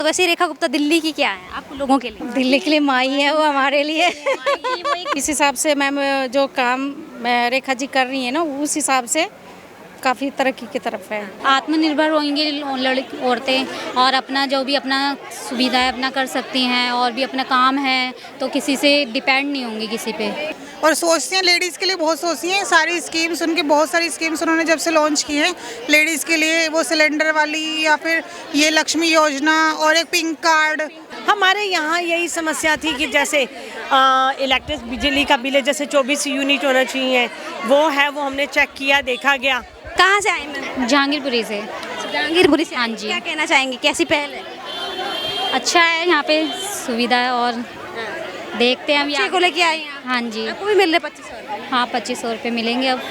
वैसे रेखा गुप्ता दिल्ली की क्या है आप लोगों के लिए? दिल्ली के लिए माई है वो हमारे लिए। इस हिसाब से मैम जो काम रेखा जी कर रही है ना, उस हिसाब से काफ़ी तरक्की की तरफ है। आत्मनिर्भर होंगी औरतें और अपना जो भी अपना सुविधा है अपना कर सकती हैं और भी अपना काम है तो किसी से डिपेंड नहीं होंगी किसी पे। और सोचती हैं लेडीज़ के लिए, बहुत सोचती हैं। सारी स्कीम्स उनकी, बहुत सारी स्कीम्स उन्होंने जब से लॉन्च की हैं लेडीज़ के लिए, वो सिलेंडर वाली या फिर ये लक्ष्मी योजना और एक पिंक कार्ड। हमारे यहाँ यही समस्या थी कि जैसे इलेक्ट्रिक बिजली का बिल जैसे 24 यूनिट होना चाहिए, वो है, वो हमने चेक किया, देखा गया। कहाँ से आए मैम? जहांगीरपुरी से। जहांगीरपुरी से। हाँ जी। क्या कहना चाहेंगे, कैसी पहल है? अच्छा है यहाँ पे सुविधा है और देखते हैं अभी बच्चे को लेके आई हैं? हाँ जी। आपको भी मिल रहे 2500? हाँ 2500 रुपये मिलेंगे अब।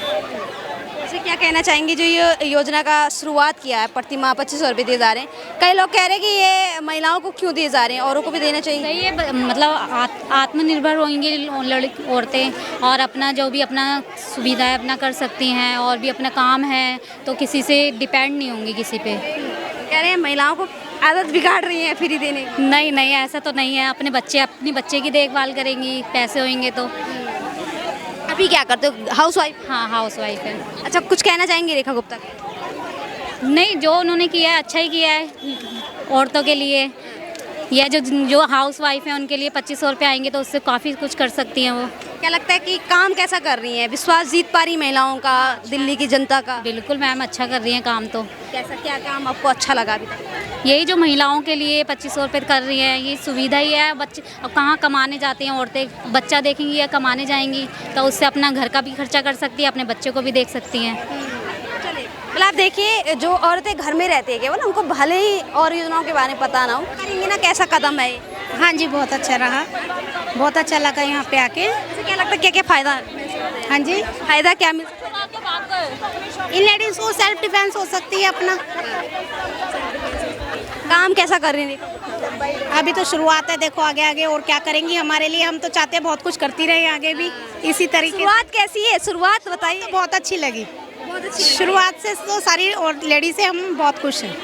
वैसे क्या कहना चाहेंगे जो ये योजना का शुरुआत किया है, प्रति माह 2500 रुपये दिए जा रहे हैं, कई लोग कह रहे हैं कि ये महिलाओं को क्यों दिए जा रहे हैं, औरों को भी देना चाहिए? सही है, मतलब आत्मनिर्भर होंगी औरतें और अपना जो भी अपना सुविधा है अपना कर सकती हैं और भी अपना काम है तो किसी से डिपेंड नहीं होंगी किसी पे। कह रहे हैं महिलाओं को आदत बिगाड़ रही है फ्री देने की। नहीं नहीं, ऐसा तो नहीं है। अपने बच्चे की देखभाल करेंगी, पैसे होंगे तो। अभी क्या करते हो, हाउस वाइफ? हाँ हाउस वाइफ है। अच्छा, कुछ कहना चाहेंगे रेखा गुप्ता के? नहीं, जो उन्होंने किया है अच्छा ही किया है औरतों के लिए। या जो हाउस वाइफ है उनके लिए 2500 रुपये आएंगे तो उससे काफ़ी कुछ कर सकती हैं वो। क्या लगता है कि काम कैसा कर रही हैं, विश्वास जीत पा रही महिलाओं का, दिल्ली की जनता का? बिल्कुल मैम, अच्छा कर रही हैं काम तो। कैसा, क्या काम आपको अच्छा लगा अभी तक? यही जो महिलाओं के लिए 2500 रुपये कर रही हैं, ये सुविधा ही है। बच्चे अब कहाँ कमाने जाती हैं औरतें, बच्चा देखेंगी या कमाने जाएंगी तो उससे अपना घर का भी खर्चा कर सकती है, अपने बच्चे को भी देख सकती हैं। मतलब आप देखिए, जो औरतें घर में रहती है केवल, उनको भले ही और योजनाओं के बारे में पता ना हो, करेंगे ना, कैसा कदम है ये? हाँ जी, बहुत अच्छा रहा, बहुत अच्छा लगा यहाँ पे आके। क्या लगता है क्या क्या फायदा है? हाँ जी, फायदा क्या मिल? इन लेडीज को सेल्फ डिफेंस हो सकती है अपना। काम कैसा कर रही है? अभी तो शुरुआत है, देखो आगे आगे और क्या करेंगी हमारे लिए। हम तो चाहते हैं बहुत कुछ करती रहे आगे भी इसी तरीके से। शुरुआत कैसी है, शुरुआत बताइए। तो बहुत अच्छी लगी, बहुत अच्छी शुरुआत से तो सारी और लेडीज से हम बहुत खुश हैं।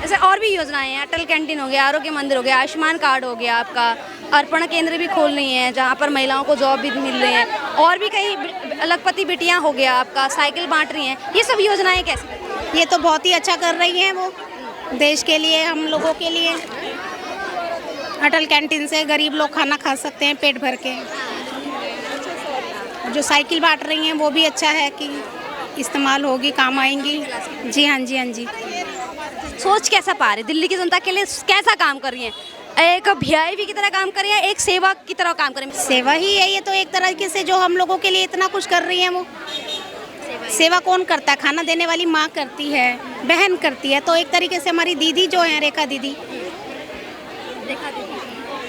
जैसे और भी योजनाएं हैं, अटल कैंटीन हो गया, आरोग्य मंदिर हो गया, आयुष्मान कार्ड हो गया, आपका अर्पण केंद्र भी खोल रही हैं जहाँ पर महिलाओं को जॉब भी मिल रही है, और भी कई लखपति बेटियाँ हो गया, आपका साइकिल बांट रही हैं। ये सब योजनाएं कैसी? ये तो बहुत ही अच्छा कर रही हैं वो, देश के लिए, हम लोगों के लिए। अटल कैंटीन से गरीब लोग खाना खा सकते हैं पेट भर के। जो साइकिल बांट रही हैं वो भी अच्छा है कि इस्तेमाल होगी, काम आएंगी। जी हाँ जी, हाँ जी। सोच कैसा पा रही दिल्ली की जनता के लिए, कैसा काम कर रही हैं? एक वीआईपी की तरह काम कर रही हैं, एक सेवक की तरह काम कर रही हैं? सेवा ही है ये तो एक तरीके से, जो हम लोगों के लिए इतना कुछ कर रही हैं वो। सेवा कौन करता है? खाना देने वाली माँ करती है, बहन करती है, तो एक तरीके से हमारी दीदी जो है, रेखा दीदी,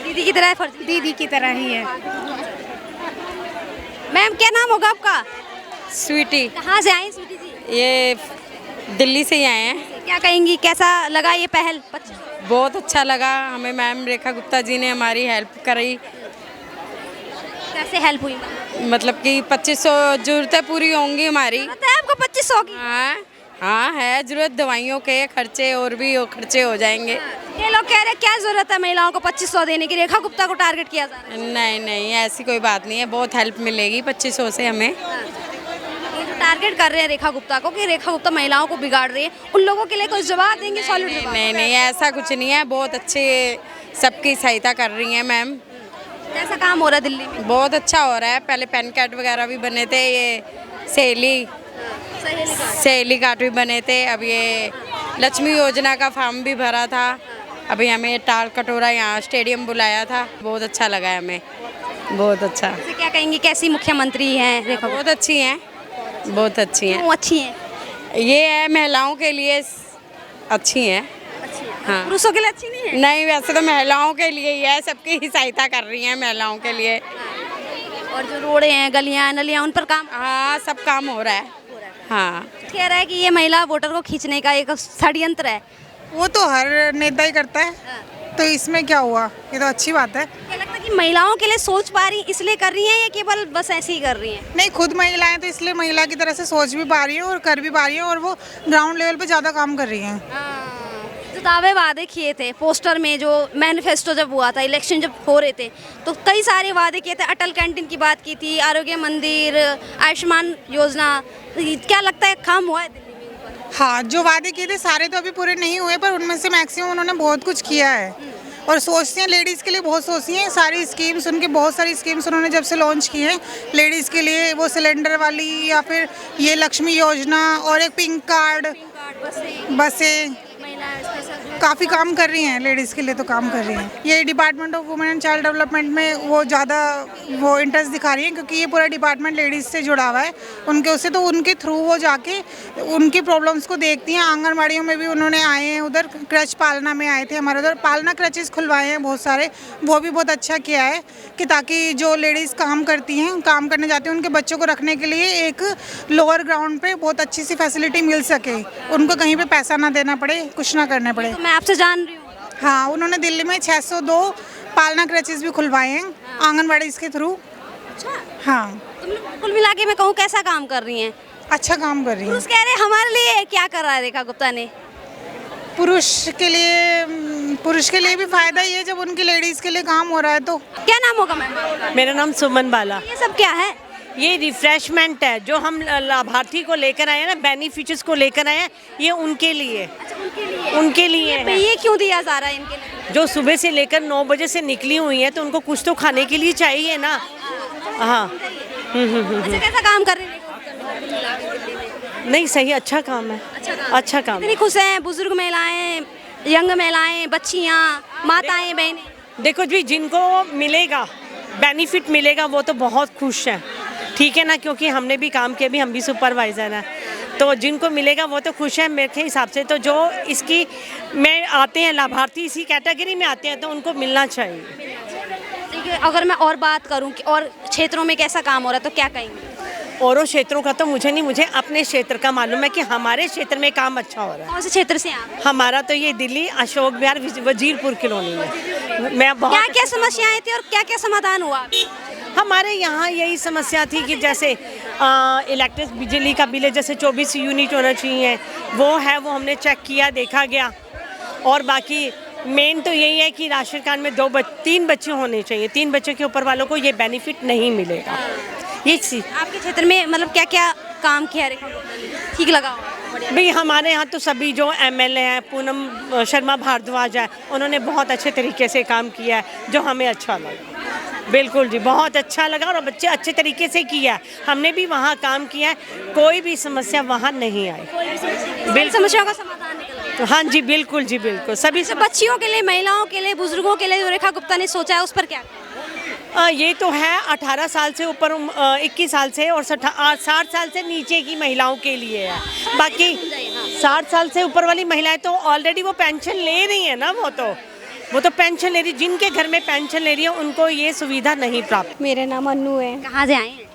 दीदी की तरह फर्ज, दीदी की तरह ही है। मैम क्या नाम होगा आपका? स्वीटी, कहाँ से आई स्वीटी जी? ये दिल्ली से ही आए हैं। क्या कहेंगी, कैसा लगा ये पहल? बहुत अच्छा लगा हमें, मैम रेखा गुप्ता जी ने हमारी हेल्प करी। कैसे हेल्प हुई? मतलब कि 2500 ज़रूरतें पूरी होंगी हमारी। पता है आपको 2500 की? हाँ हाँ, है ज़रूरत, दवाइयों के खर्चे और भी खर्चे हो जाएंगे। ये लोग कह रहे हैं क्या जरूरत है महिलाओं को 2500 देने की, रेखा गुप्ता को टारगेट किया जा रहा है। नहीं नहीं, ऐसी कोई बात नहीं है, बहुत हेल्प मिलेगी 2500 से हमें। टारगेट कर रहे हैं रेखा गुप्ता को कि रेखा गुप्ता महिलाओं को बिगाड़ रही है, उन लोगों के लिए कोई जवाब देंगे? सॉलिड जवाब? नहीं नहीं, ऐसा कुछ नहीं है, बहुत अच्छे सबकी सहायता कर रही हैं मैम। कैसा काम हो रहा है दिल्ली में? बहुत अच्छा हो रहा है। पहले पैन कार्ड वगैरह भी बने थे, ये सहेली कार्ड भी बने थे, अब ये लक्ष्मी योजना का फॉर्म भी भरा था। अभी हमें टाल कटोरा यहाँ स्टेडियम बुलाया था, बहुत अच्छा लगा है हमें, बहुत अच्छा। क्या कहेंगी, कैसी मुख्यमंत्री हैं रेखा? बहुत अच्छी हैं, बहुत अच्छी हैं। क्यों अच्छी हैं? ये है महिलाओं के लिए अच्छी हैं। हाँ, पुरुषों के लिए अच्छी नहीं है? नहीं, वैसे तो महिलाओं के लिए ही है, सबकी ही सहायता कर रही हैं महिलाओं के लिए। और जो रोडें हैं, गलियां नलियां, उन पर काम? हाँ, सब काम हो रहा है। हाँ, कह रहा है कि ये महिला वोटर को खींचने का एक षड्यंत्र है। वो तो हर नेता ही करता है, तो इसमें क्या हुआ, ये तो अच्छी बात है। क्या लगता है कि महिलाओं के लिए सोच पा रही इसलिए कर रही हैं या केवल बस ऐसे ही कर रही हैं? नहीं, खुद महिलाएं तो इसलिए महिला की तरह से सोच भी पा रही हैं और कर भी पा रही हैं, और वो ग्राउंड लेवल पे ज़्यादा काम कर रही हैं। जो दावे वादे किए थे पोस्टर में, जो मैनिफेस्टो जब हुआ था, इलेक्शन जब हो रहे थे, तो कई सारे वादे किए थे। अटल कैंटीन की बात की थी, आरोग्य मंदिर, आयुष्मान योजना, क्या लगता है काम हुआ है दिल्ली में इन पर? हाँ, जो वादे किए थे सारे तो अभी पूरे नहीं हुए, पर उनमें से मैक्सिमम उन्होंने बहुत कुछ किया है और सोचती हैं लेडीज़ के लिए, बहुत सोचती हैं। सारी स्कीम्स उनकी, बहुत सारी स्कीम्स उन्होंने जब से लॉन्च की हैं लेडीज़ के लिए, वो सिलेंडर वाली या फिर ये लक्ष्मी योजना और एक पिंक कार्ड, बसें, काफ़ी काम कर रही हैं लेडीज़ के लिए, तो काम कर रही हैं। ये department of women and child development में वो ज़्यादा वो इंटरेस्ट दिखा रही हैं, क्योंकि ये पूरा डिपार्टमेंट लेडीज़ से जुड़ा हुआ है उनके उससे, तो उनके थ्रू वो जाके उनकी प्रॉब्लम्स को देखती हैं। आंगनबाड़ियों में भी उन्होंने आए हैं, उधर क्रच पालना में आए थे, हमारे उधर पालना क्रचेस खुलवाए हैं बहुत सारे, वो भी बहुत अच्छा किया है कि ताकि जो लेडीज़ काम करती हैं, काम करने जाती हैं, उनके बच्चों को रखने के लिए एक लोअर ग्राउंड पे बहुत अच्छी सी फैसिलिटी मिल सके, उनको कहीं पे पैसा ना देना पड़े, कुछ ना करने पड़े। तो मैं आपसे जान रही हूँ। हाँ, उन्होंने दिल्ली में 602 पालना क्रचेस भी खुलवाए हैं आंगनबाड़ी इसके थ्रू। अच्छा, हाँ, तुम कुल मिला के मैं कहूँ कैसा काम कर रही हैं? अच्छा काम कर रही हैं। पुरुष कह रहे हैं हमारे लिए क्या कर रहा है रेखा गुप्ता ने? पुरुष के लिए भी फायदा ही है जब उनकी लेडीज़ के लिए काम हो रहा है। तो क्या नाम होगा मैम आपका? मेरा नाम सुमन बाला। ये सब क्या है? ये रिफ्रेशमेंट है जो हम लाभार्थी को लेकर आए हैं ना, बेनिफिशियर्स को लेकर आए हैं, ये उनके लिए, उनके लिए है। ये क्यों दिया जा रहा है इनके लिए? जो सुबह से लेकर 9 बजे से निकली हुई है, तो उनको कुछ तो खाने के लिए चाहिए ना। हाँ। अच्छा, कैसा काम कर रही है रेखा गुप्ता कुल मिला के दिल्ली में? नहीं, सही, अच्छा काम है, अच्छा काम। कितनी खुश हैं बुजुर्ग महिलाएं, यंग महिलाएं, बच्चियां, माताएं, बहनें? देखो जी, जिनको मिलेगा बेनिफिट मिलेगा वो तो बहुत खुश हैं, ठीक है ना, क्योंकि हमने भी काम किया, भी हम भी सुपरवाइज़र हैं, तो जिनको मिलेगा वो तो खुश है मेरे हिसाब से। तो जो इसकी में आते हैं लाभार्थी, इसी कैटेगरी में आते हैं, तो उनको मिलना चाहिए। देखिए, अगर मैं और बात करूं कि और क्षेत्रों में कैसा काम हो रहा है तो क्या कहेंगे? औरों क्षेत्रों का तो मुझे अपने क्षेत्र का मालूम है कि हमारे क्षेत्र में काम अच्छा हो रहा है। कौन से क्षेत्र से आप? हमारा तो ये दिल्ली अशोक विहार वजीरपुर कॉलोनी में। मैं बहुत क्या क्या समस्याएं थी और क्या क्या समाधान हुआ? हमारे यहाँ यही समस्या थी कि जैसे इलेक्ट्रिक बिजली का बिल है, जैसे 24 यूनिट होना चाहिए, वो है, वो हमने चेक किया, देखा गया। और बाकी मेन तो यही है कि राशन कार्ड में 3 बच्चे होने चाहिए, 3 बच्चों के ऊपर वालों को ये बेनिफिट नहीं मिलेगा। ये चीज़ आपके क्षेत्र में मतलब क्या क्या काम किया रेखा गुप्ता ने? ठीक लगा होगा? भाई हमारे यहाँ तो सभी जो एमएलए हैं, पूनम शर्मा भारद्वाज है, उन्होंने बहुत अच्छे तरीके से काम किया है, जो हमें अच्छा लगा। बिल्कुल जी, बहुत अच्छा लगा और बच्चे अच्छे तरीके से किया है। हमने भी वहाँ काम किया है, कोई भी समस्या वहाँ नहीं आई। बिल्कुल समस्याओं का समाधान निकल गया। हाँ जी, बिल्कुल जी, बिल्कुल। सभी तो बच्चियों के लिए, महिलाओं के लिए, बुजुर्गों के लिए जो रेखा गुप्ता ने सोचा है उस पर क्या? ये तो है 18 साल से ऊपर, 21 साल से और 60 साल से नीचे की महिलाओं के लिए है। बाकी 60 साल से ऊपर वाली महिलाएं तो ऑलरेडी वो पेंशन ले रही हैं ना, वो तो पेंशन ले रही, जिनके घर में पेंशन ले रही है उनको ये सुविधा नहीं प्राप्त। मेरा नाम अनु है, कहाँ से आए हैं?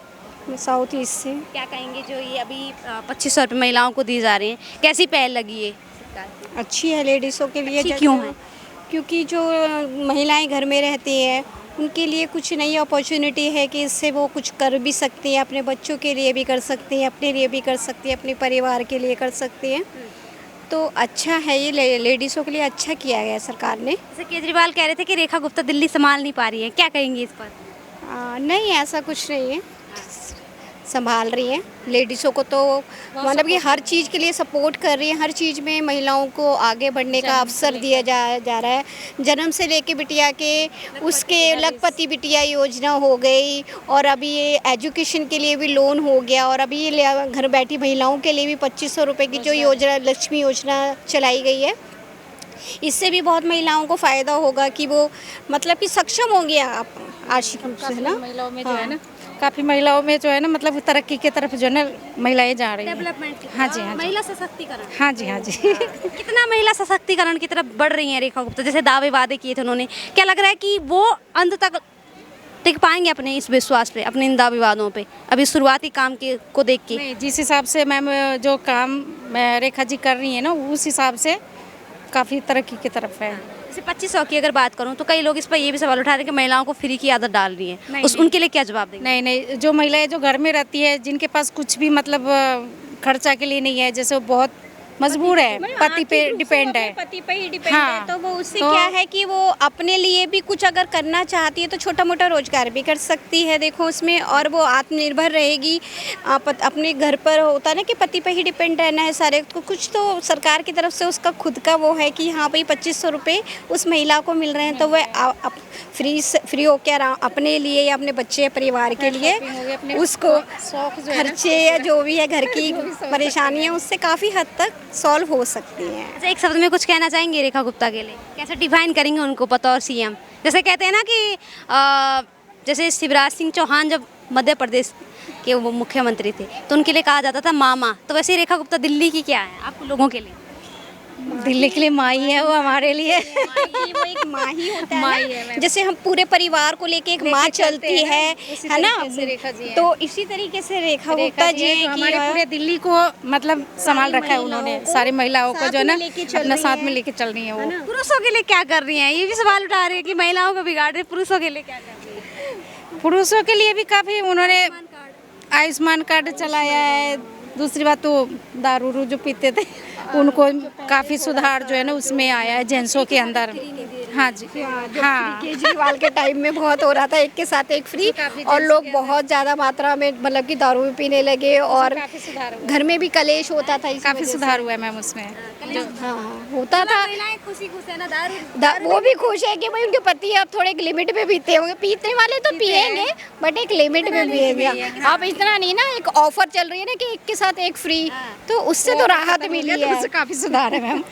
मैं साउथ ईस्ट से। क्या कहेंगे जो ये अभी 2500 रुपये महिलाओं को दी जा रही हैं, कैसी पहल लगी है सरकार की? अच्छी है लेडीज़ों के लिए। अच्छी क्यों है? क्योंकि जो महिलाएं घर में रहती हैं उनके लिए कुछ नई अपॉर्चुनिटी है कि इससे वो कुछ कर भी सकती हैं, अपने बच्चों के लिए भी कर सकती हैं, अपने लिए भी कर सकती हैं, अपने परिवार के लिए कर सकती हैं। तो अच्छा है, ये लेडीज़ों के लिए अच्छा किया गया सरकार ने। जैसे केजरीवाल कह रहे थे कि रेखा गुप्ता दिल्ली संभाल नहीं पा रही है, क्या कहेंगे इस पर? नहीं, ऐसा कुछ नहीं है, संभाल रही हैं लेडीज़ों को, तो मतलब कि हर चीज़ के लिए सपोर्ट कर रही है, हर चीज़ में महिलाओं को आगे बढ़ने का अवसर दिया जा रहा है। जन्म से लेके बिटिया के, उसके लखपति बिटिया योजना हो गई, और अभी ये एजुकेशन के लिए भी लोन हो गया, और अभी ये घर बैठी महिलाओं के लिए भी 2500 रुपये की जो योजना, लक्ष्मी योजना चलाई गई है, इससे भी बहुत महिलाओं को फ़ायदा होगा कि वो मतलब कि सक्षम होंगी आप आर्थिक रूप से, है ना। महिलाओं में जो है ना, काफ़ी महिलाओं में जो है ना, मतलब तरक्की की तरफ जो है ना महिलाएं जा रही हैं। डेवलपमेंट की, हाँ जी, हाँ जी। महिला सशक्तिकरण। हाँ जी, हाँ जी। कितना महिला सशक्तिकरण की तरफ बढ़ रही हैं रेखा गुप्ता? जैसे दावे वादे किए थे उन्होंने, क्या लग रहा है कि वो अंत तक टिक पाएंगे अपने इस विश्वास पे, अपने इन दावे वादों पे, अभी शुरुआती काम के को देख के? नहीं, जिस हिसाब से मैम जो काम रेखा जी कर रही है ना, उस हिसाब से काफ़ी तरक्की की तरफ है। जैसे 2500 की अगर बात करूं तो कई लोग इस पर ये भी सवाल उठा रहे हैं कि महिलाओं को फ्री की आदत डाल रही है, उनके लिए क्या जवाब देंगे? नहीं, जो महिलाएं जो घर में रहती है, जिनके पास कुछ भी मतलब खर्चा के लिए नहीं है, जैसे वो बहुत मजबूर है, पति पे डिपेंड है। पति पे ही डिपेंड हाँ, है, तो वो उससे तो- क्या है कि वो अपने लिए भी कुछ अगर करना चाहती है तो छोटा मोटा रोजगार भी कर सकती है, देखो उसमें, और वो आत्मनिर्भर रहेगी। अपने घर पर होता है ना कि पति पे ही डिपेंड रहना है सारे, तो कुछ तो सरकार की तरफ से उसका खुद का वो है कि हाँ भाई 2500 रुपये उस महिला को मिल रहे हैं, तो वह फ्री हो के अपने लिए या अपने बच्चे परिवार के लिए उसको खर्चे या जो भी है घर की परेशानियां उससे काफ़ी हद तक सॉल्व हो सकती हैं। अच्छा, एक शब्द में कुछ कहना चाहेंगे रेखा गुप्ता के लिए? कैसे डिफाइन करेंगे उनको बतौर सीएम? जैसे कहते हैं ना कि जैसे शिवराज सिंह चौहान जब मध्य प्रदेश के वो मुख्यमंत्री थे तो उनके लिए कहा जाता था मामा, तो वैसे ही रेखा गुप्ता दिल्ली की क्या है आप लोगों के लिए? दिल्ली के लिए माई है वो हमारे लिए। वो एक माँ ही होता है ना, जैसे हम पूरे परिवार को लेके एक माँ चलती है ना, तो इसी तरीके से रेखा गुप्ता जी हैं कि हमारे पूरे दिल्ली को मतलब संभाल रखा है उन्होंने, सारी महिलाओं को जो है ना अपना साथ में लेके चल रही है वो। पुरुषों के लिए क्या कर रही हैं? ये भी सवाल उठा रहे हैं कि महिलाओं को बिगाड़ रहे, पुरुषों के लिए क्या कर रही है? पुरुषों के लिए भी काफ़ी उन्होंने आयुष्मान कार्ड चलाया है। दूसरी बात तो दारू रू जो पीते थे उनको काफ़ी सुधार जो है ना उसमें आया है जेंट्सों के अंदर। हाँ जी, हाँ, केजरीवाल के टाइम में बहुत हो रहा था, एक के साथ एक फ्री, और लोग बहुत ज़्यादा मात्रा में मतलब कि दारू भी पीने लगे और घर में भी कलेश होता था। काफ़ी सुधार हुआ है मैम उसमें। हाँ होता था। खुशी खुश है ना, दारू वो भी खुश है कि भाई उनके पति अब थोड़े एक लिमिट में पीते होंगे, पीने वाले तो पिएंगे बट एक लिमिट में पिएंगे। अब इतना नहीं ना, एक ऑफर चल रही है ना कि एक के साथ एक फ्री, तो उससे तो राहत मिली है, काफ़ी सुधार है मैम।